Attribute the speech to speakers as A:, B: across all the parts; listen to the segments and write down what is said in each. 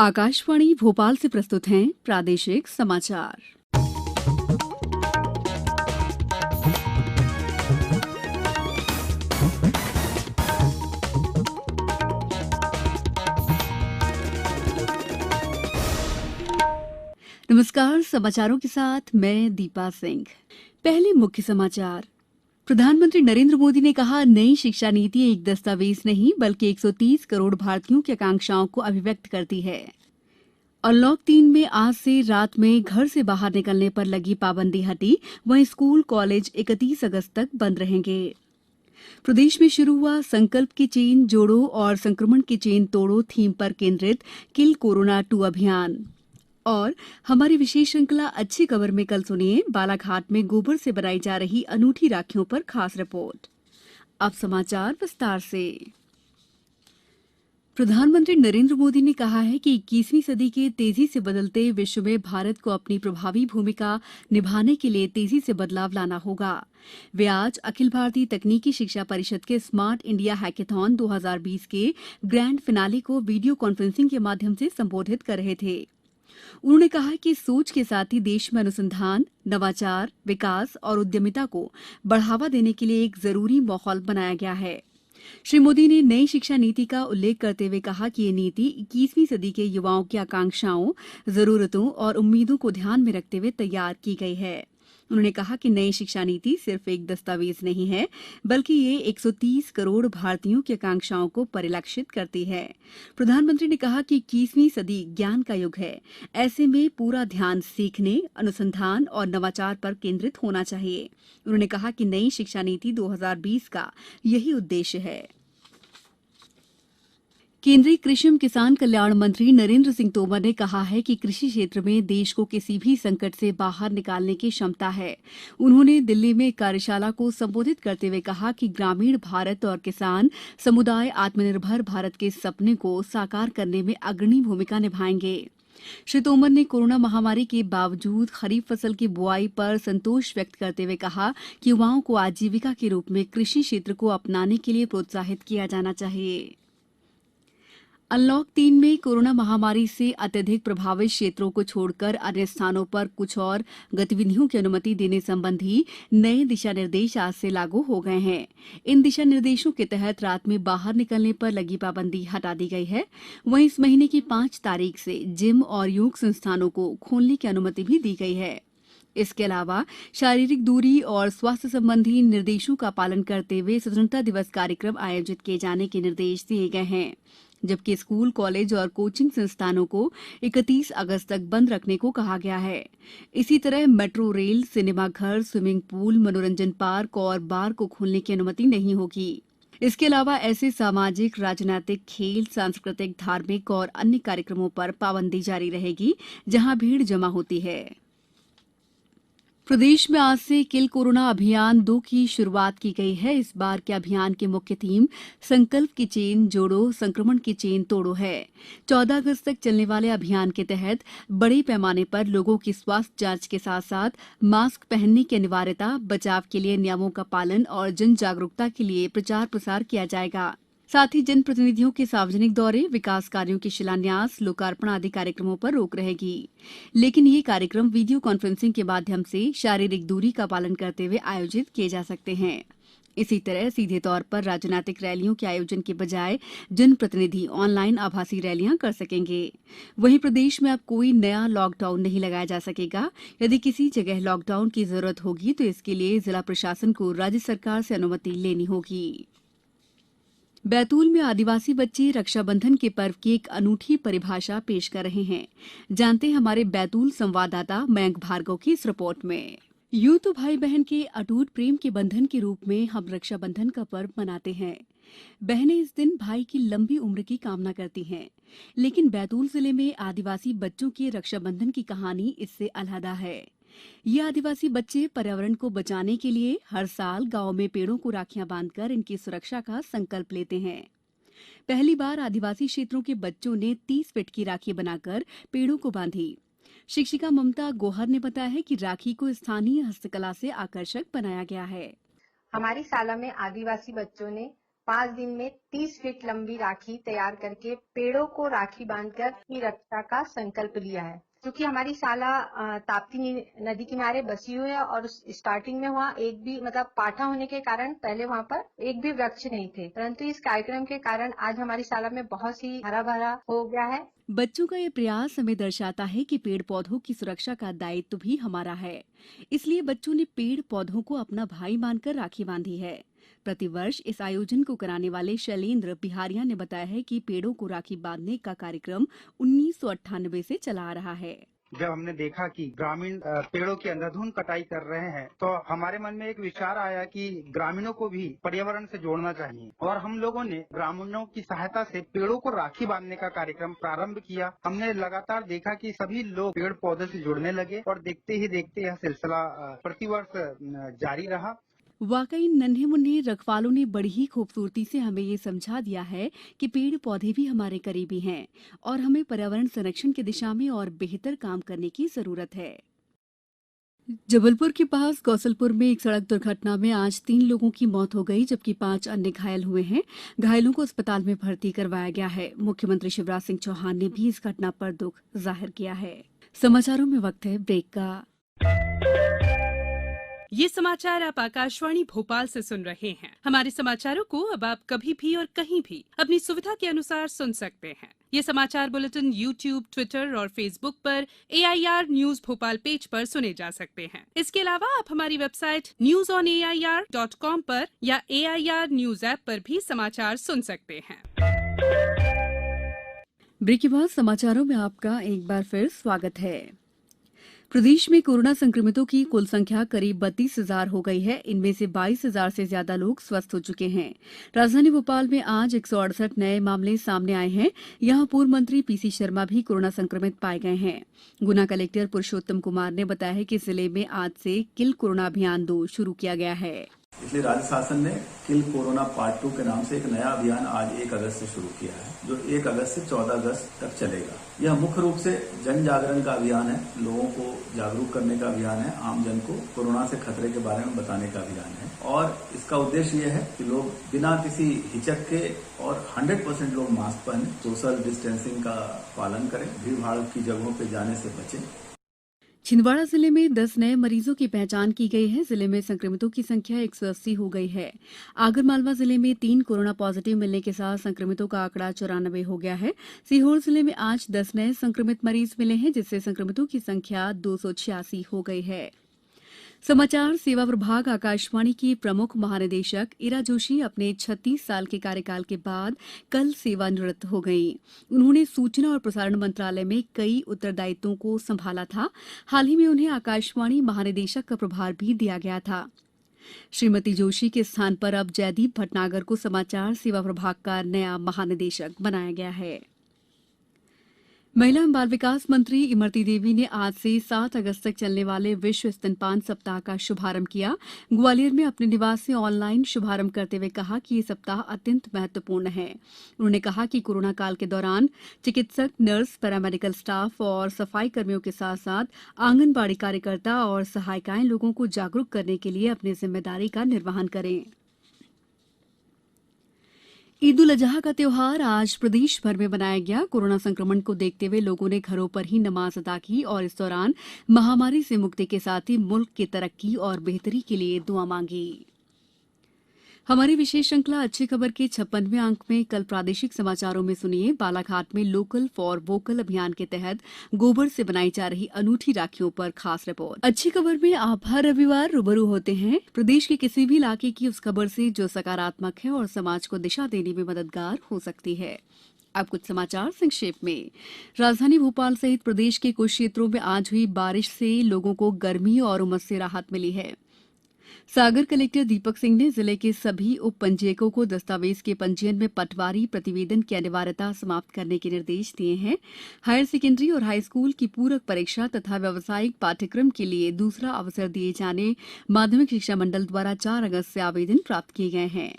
A: आकाशवाणी भोपाल से प्रस्तुत हैं प्रादेशिक समाचार। नमस्कार, समाचारों के साथ मैं दीपा सिंह। पहले मुख्य समाचार। प्रधानमंत्री नरेंद्र मोदी ने कहा, नई शिक्षा नीति एक दस्तावेज नहीं बल्कि 130 करोड़ भारतीयों की आकांक्षाओं को अभिव्यक्त करती है। अनलॉक 3 में आज से रात में घर से बाहर निकलने पर लगी पाबंदी हटी, वहीं स्कूल कॉलेज 31 अगस्त तक बंद रहेंगे। प्रदेश में शुरू हुआ संकल्प की चेन जोड़ो और संक्रमण की चेन तोड़ो थीम पर केंद्रित किल कोरोना 2 अभियान। और हमारी विशेष श्रृंखला अच्छी खबर में कल सुनिए, बालाघाट में गोबर से बनाई जा रही अनूठी राखियों पर खास रिपोर्ट। अब समाचार विस्तार से। प्रधानमंत्री नरेंद्र मोदी ने कहा है कि 21वीं सदी के तेजी से बदलते विश्व में भारत को अपनी प्रभावी भूमिका निभाने के लिए तेजी से बदलाव लाना होगा। वे आज अखिल भारतीय तकनीकी शिक्षा परिषद के स्मार्ट इंडिया हैकेथॉन 2020 के ग्रैंड फिनाले को वीडियो कॉन्फ्रेंसिंग के माध्यम से संबोधित कर रहे थे। उन्होंने कहा कि सोच के साथ ही देश में अनुसंधान, नवाचार, विकास और उद्यमिता को बढ़ावा देने के लिए एक जरूरी माहौल बनाया गया है। श्री मोदी ने नई शिक्षा नीति का उल्लेख करते हुए कहा कि ये नीति 21वीं सदी के युवाओं की आकांक्षाओं, जरूरतों और उम्मीदों को ध्यान में रखते हुए तैयार की गई है। उन्होंने कहा कि नई शिक्षा नीति सिर्फ एक दस्तावेज नहीं है, बल्कि ये 130 करोड़ भारतीयों की आकांक्षाओं को परिलक्षित करती है। प्रधानमंत्री ने कहा कि 21वीं सदी ज्ञान का युग है। ऐसे में पूरा ध्यान सीखने, अनुसंधान और नवाचार पर केंद्रित होना चाहिए। उन्होंने कहा कि नई शिक्षा नीति 2020 का यही उद्देश्य है। केंद्रीय कृषि एवं किसान कल्याण मंत्री नरेंद्र सिंह तोमर ने कहा है कि कृषि क्षेत्र में देश को किसी भी संकट से बाहर निकालने की क्षमता है। उन्होंने दिल्ली में एक कार्यशाला को संबोधित करते हुए कहा कि ग्रामीण भारत और किसान समुदाय आत्मनिर्भर भारत के सपने को साकार करने में अग्रणी भूमिका निभाएंगे। श्री तोमर ने कोरोना महामारी के बावजूद खरीफ फसल की बुआई पर संतोष व्यक्त करते हुए कहा कि युवाओं को आजीविका के रूप में कृषि क्षेत्र को अपनाने के लिए प्रोत्साहित किया जाना चाहिए। अनलॉक 3 में कोरोना महामारी से अत्यधिक प्रभावित क्षेत्रों को छोड़कर अन्य स्थानों पर कुछ और गतिविधियों की अनुमति देने संबंधी नए दिशा निर्देश आज से लागू हो गए हैं। इन दिशा निर्देशों के तहत रात में बाहर निकलने पर लगी पाबंदी हटा दी गई है। वहीं इस महीने की 5 तारीख से जिम और योग संस्थानों को खोलने की अनुमति भी दी गई है। इसके अलावा शारीरिक दूरी और स्वास्थ्य संबंधी निर्देशों का पालन करते हुए स्वतंत्रता दिवस कार्यक्रम आयोजित किए जाने के निर्देश दिए गए हैं, जबकि स्कूल, कॉलेज और कोचिंग संस्थानों को 31 अगस्त तक बंद रखने को कहा गया है। इसी तरह मेट्रो रेल, सिनेमा घर, स्विमिंग पूल, मनोरंजन पार्क और बार को खोलने की अनुमति नहीं होगी। इसके अलावा ऐसे सामाजिक, राजनीतिक, खेल, सांस्कृतिक, धार्मिक और अन्य कार्यक्रमों पर पाबंदी जारी रहेगी जहां भीड़ जमा होती है। प्रदेश में आज से किल कोरोना अभियान 2 की शुरुआत की गई है। इस बार के अभियान की मुख्य थीम संकल्प की चेन जोड़ो, संक्रमण की चेन तोड़ो है। 14 अगस्त तक चलने वाले अभियान के तहत बड़े पैमाने पर लोगों की स्वास्थ्य जांच के साथ साथ मास्क पहनने की अनिवार्यता, बचाव के लिए नियमों का पालन और जन जागरूकता के लिए प्रचार प्रसार किया जाएगा। साथ ही जनप्रतिनिधियों के सार्वजनिक दौरे, विकास कार्यों के शिलान्यास, लोकार्पण आदि कार्यक्रमों पर रोक रहेगी। लेकिन ये कार्यक्रम वीडियो कॉन्फ्रेंसिंग के माध्यम से शारीरिक दूरी का पालन करते हुए आयोजित किए जा सकते हैं। इसी तरह सीधे तौर पर राजनीतिक रैलियों के आयोजन के बजाय जनप्रतिनिधि ऑनलाइन आभासी रैलियां कर सकेंगे। वहीं प्रदेश में अब कोई नया लॉकडाउन नहीं लगाया जा सकेगा। यदि किसी जगह लॉकडाउन की जरूरत होगी तो इसके लिए जिला प्रशासन को राज्य सरकार से अनुमति लेनी होगी। बैतूल में आदिवासी बच्चे रक्षाबंधन के पर्व की एक अनूठी परिभाषा पेश कर रहे हैं। जानते हैं हमारे बैतूल संवाददाता मयंक भार्गव की इस रिपोर्ट में। यूं तो भाई बहन के अटूट प्रेम के बंधन के रूप में हम रक्षाबंधन का पर्व मनाते हैं। बहनें इस दिन भाई की लंबी उम्र की कामना करती हैं। लेकिन बैतूल जिले में आदिवासी बच्चों के रक्षाबंधन की कहानी इससे अलहदा है। ये आदिवासी बच्चे पर्यावरण को बचाने के लिए हर साल गांव में पेड़ों को राखियां बांधकर इनकी सुरक्षा का संकल्प लेते हैं। पहली बार आदिवासी क्षेत्रों के बच्चों ने 30 फीट की राखी बनाकर पेड़ों को बांधी। शिक्षिका ममता गोहर ने बताया है कि राखी को स्थानीय हस्तकला से आकर्षक बनाया गया है।
B: हमारी शाला में आदिवासी बच्चों ने 5 दिन में 30 फीट लंबी राखी तैयार करके पेड़ों को राखी बांधकर की रक्षा का संकल्प लिया है। क्योंकि हमारी शाला ताप्ती नदी किनारे बसी हुई है और स्टार्टिंग में वहाँ एक भी पाठा होने के कारण पहले वहाँ पर एक भी वृक्ष नहीं थे, परंतु इस कार्यक्रम के कारण आज हमारी शाला में बहुत ही हरा भरा हो गया है।
A: बच्चों का ये प्रयास हमें दर्शाता है कि पेड़ पौधों की सुरक्षा का दायित्व भी हमारा है। इसलिए बच्चों ने पेड़ पौधों को अपना भाई मानकर राखी बांधी है। प्रतिवर्ष इस आयोजन को कराने वाले शैलेंद्र बिहारिया ने बताया है कि पेड़ों को राखी बांधने का कार्यक्रम 1998 से चला आ रहा है।
C: जब हमने देखा कि ग्रामीण पेड़ों की अंधाधुंध कटाई कर रहे हैं तो हमारे मन में एक विचार आया कि ग्रामीणों को भी पर्यावरण से जोड़ना चाहिए और हम लोगों ने ग्रामीणों की सहायता से पेड़ों को राखी बांधने का कार्यक्रम प्रारंभ किया। हमने लगातार देखा कि सभी लोग पेड़ पौधे से जुड़ने लगे और देखते ही देखते यह सिलसिला प्रतिवर्ष जारी रहा।
A: वाकई नन्हे मुन्ने रखवालों ने बड़ी ही खूबसूरती से हमें ये समझा दिया है कि पेड़ पौधे भी हमारे करीबी हैं और हमें पर्यावरण संरक्षण की दिशा में और बेहतर काम करने की जरूरत है। जबलपुर के पास कौशलपुर में एक सड़क दुर्घटना में आज 3 लोगों की मौत हो गई जबकि 5 अन्य घायल हुए हैं। घायलों को अस्पताल में भर्ती करवाया गया है। मुख्यमंत्री शिवराज सिंह चौहान ने भी इस घटना पर दुख जाहिर किया है। समाचारों में वक्त है ब्रेक का।
D: ये समाचार आप आकाशवाणी भोपाल से सुन रहे हैं। हमारे समाचारों को अब आप कभी भी और कहीं भी अपनी सुविधा के अनुसार सुन सकते हैं। ये समाचार बुलेटिन YouTube, ट्विटर और फेसबुक पर AIR न्यूज भोपाल पेज पर सुने जा सकते हैं। इसके अलावा आप हमारी वेबसाइट newsonair.com पर या AIR न्यूज ऐप पर भी समाचार सुन सकते हैं।
A: ब्रेक के बाद समाचारों में आपका एक बार फिर स्वागत है। प्रदेश में कोरोना संक्रमितों की कुल संख्या करीब 32,000 हो गई है। इनमें से 22,000 से ज्यादा लोग स्वस्थ हो चुके हैं। राजधानी भोपाल में आज 168 नए मामले सामने आए हैं। यहां पूर्व मंत्री PC शर्मा भी कोरोना संक्रमित पाए गए हैं। गुना कलेक्टर पुरुषोत्तम कुमार ने बताया है कि जिले में आज से किल कोरोना अभियान 2 शुरू किया गया है।
E: इसलिए राज्य शासन ने किल कोरोना पार्ट 2 के नाम से एक नया अभियान आज 1 अगस्त से शुरू किया है, जो 1 अगस्त से 14 अगस्त तक चलेगा। यह मुख्य रूप से जन जागरण का अभियान है, लोगों को जागरूक करने का अभियान है, आम जन को कोरोना से खतरे के बारे में बताने का अभियान है। और इसका उद्देश्य यह है कि लोग बिना किसी हिचक के और 100% लोग मास्क पहने, सोशल डिस्टेंसिंग का पालन करें, भीड़ भाड़ की जगहों पर जाने से बचें।
A: छिंदवाड़ा जिले में 10 नए मरीजों की पहचान की गई है। जिले में संक्रमितों की संख्या 180 हो गई है। आगरमालवा जिले में 3 कोरोना पॉजिटिव मिलने के साथ संक्रमितों का आंकड़ा 94 हो गया है। सीहोर जिले में आज 10 नए संक्रमित मरीज मिले हैं, जिससे संक्रमितों की संख्या 286 हो गई है। समाचार सेवा प्रभाग आकाशवाणी की प्रमुख महानिदेशक इरा जोशी अपने 36 साल के कार्यकाल के बाद कल सेवानिवृत्त हो गईं। उन्होंने सूचना और प्रसारण मंत्रालय में कई उत्तरदायित्वों को संभाला था। हाल ही में उन्हें आकाशवाणी महानिदेशक का प्रभार भी दिया गया था। श्रीमती जोशी के स्थान पर अब जयदीप भटनागर को समाचार सेवा प्रभाग का नया महानिदेशक बनाया गया है। महिला एवं बाल विकास मंत्री इमरती देवी ने आज से 7 अगस्त तक चलने वाले विश्व स्तनपान सप्ताह का शुभारंभ किया। ग्वालियर में अपने निवास से ऑनलाइन शुभारंभ करते हुए कहा कि ये सप्ताह अत्यंत महत्वपूर्ण है। उन्होंने कहा कि कोरोना काल के दौरान चिकित्सक, नर्स, पैरामेडिकल स्टाफ और सफाई कर्मियों के साथ साथ आंगनबाड़ी कार्यकर्ता और सहायिकाएं लोगों को जागरूक करने के लिए अपनी जिम्मेदारी का निर्वहन करें। ईद उल अजहा का त्योहार आज प्रदेश भर में मनाया गया। कोरोना संक्रमण को देखते हुए लोगों ने घरों पर ही नमाज अदा की और इस दौरान महामारी से मुक्ति के साथ ही मुल्क की तरक्की और बेहतरी के लिए दुआ मांगी। हमारी विशेष श्रृंखला अच्छी खबर के 56वें अंक में कल प्रादेशिक समाचारों में सुनिए बालाघाट में लोकल फॉर वोकल अभियान के तहत गोबर से बनाई जा रही अनूठी राखियों पर खास रिपोर्ट। अच्छी खबर में आप हर रविवार रूबरू होते हैं प्रदेश के किसी भी इलाके की उस खबर से जो सकारात्मक है और समाज को दिशा देने में मददगार हो सकती है। अब कुछ समाचार संक्षेप में। राजधानी भोपाल सहित प्रदेश के कुछ क्षेत्रों में आज हुई बारिश से लोगों को गर्मी और उमस से राहत मिली है। सागर कलेक्टर दीपक सिंह ने जिले के सभी उप पंजीयकों को दस्तावेज के पंजीयन में पटवारी प्रतिवेदन की अनिवार्यता समाप्त करने के निर्देश दिए हैं। हायर सेकेंडरी और हाई स्कूल की पूरक परीक्षा तथा व्यावसायिक पाठ्यक्रम के लिए दूसरा अवसर दिए जाने माध्यमिक शिक्षा मंडल द्वारा 4 अगस्त से आवेदन प्राप्त किए गए हैं।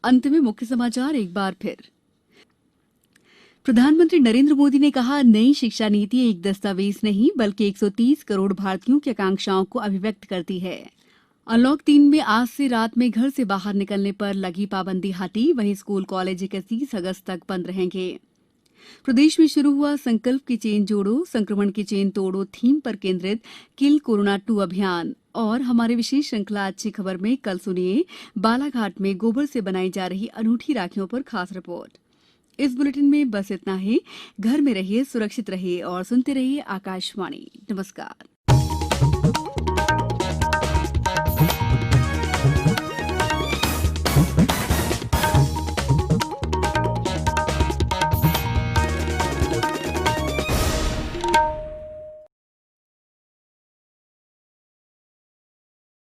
A: अंत में मुख्य समाचार एक बार फिर। प्रधानमंत्री नरेंद्र मोदी ने कहा, नई शिक्षा नीति एक दस्तावेज नहीं बल्कि 130 करोड़ भारतीयों की आकांक्षाओं को अभिव्यक्त करती है। अनलॉक 3 में आज से रात में घर से बाहर निकलने पर लगी पाबंदी हटी। वहीं स्कूल कॉलेज 31 अगस्त तक बंद रहेंगे। प्रदेश में शुरू हुआ संकल्प की चेन जोड़ो संक्रमण की चेन तोड़ो थीम पर केंद्रित किल कोरोना 2 अभियान। और हमारे विशेष श्रृंखला अच्छी खबर में कल सुनिए बालाघाट में गोबर से बनाई जा रही अनूठी राखियों पर खास रिपोर्ट। इस बुलेटिन में बस इतना ही। घर में रहिए, सुरक्षित रहिए और सुनते रहिए आकाशवाणी। नमस्कार।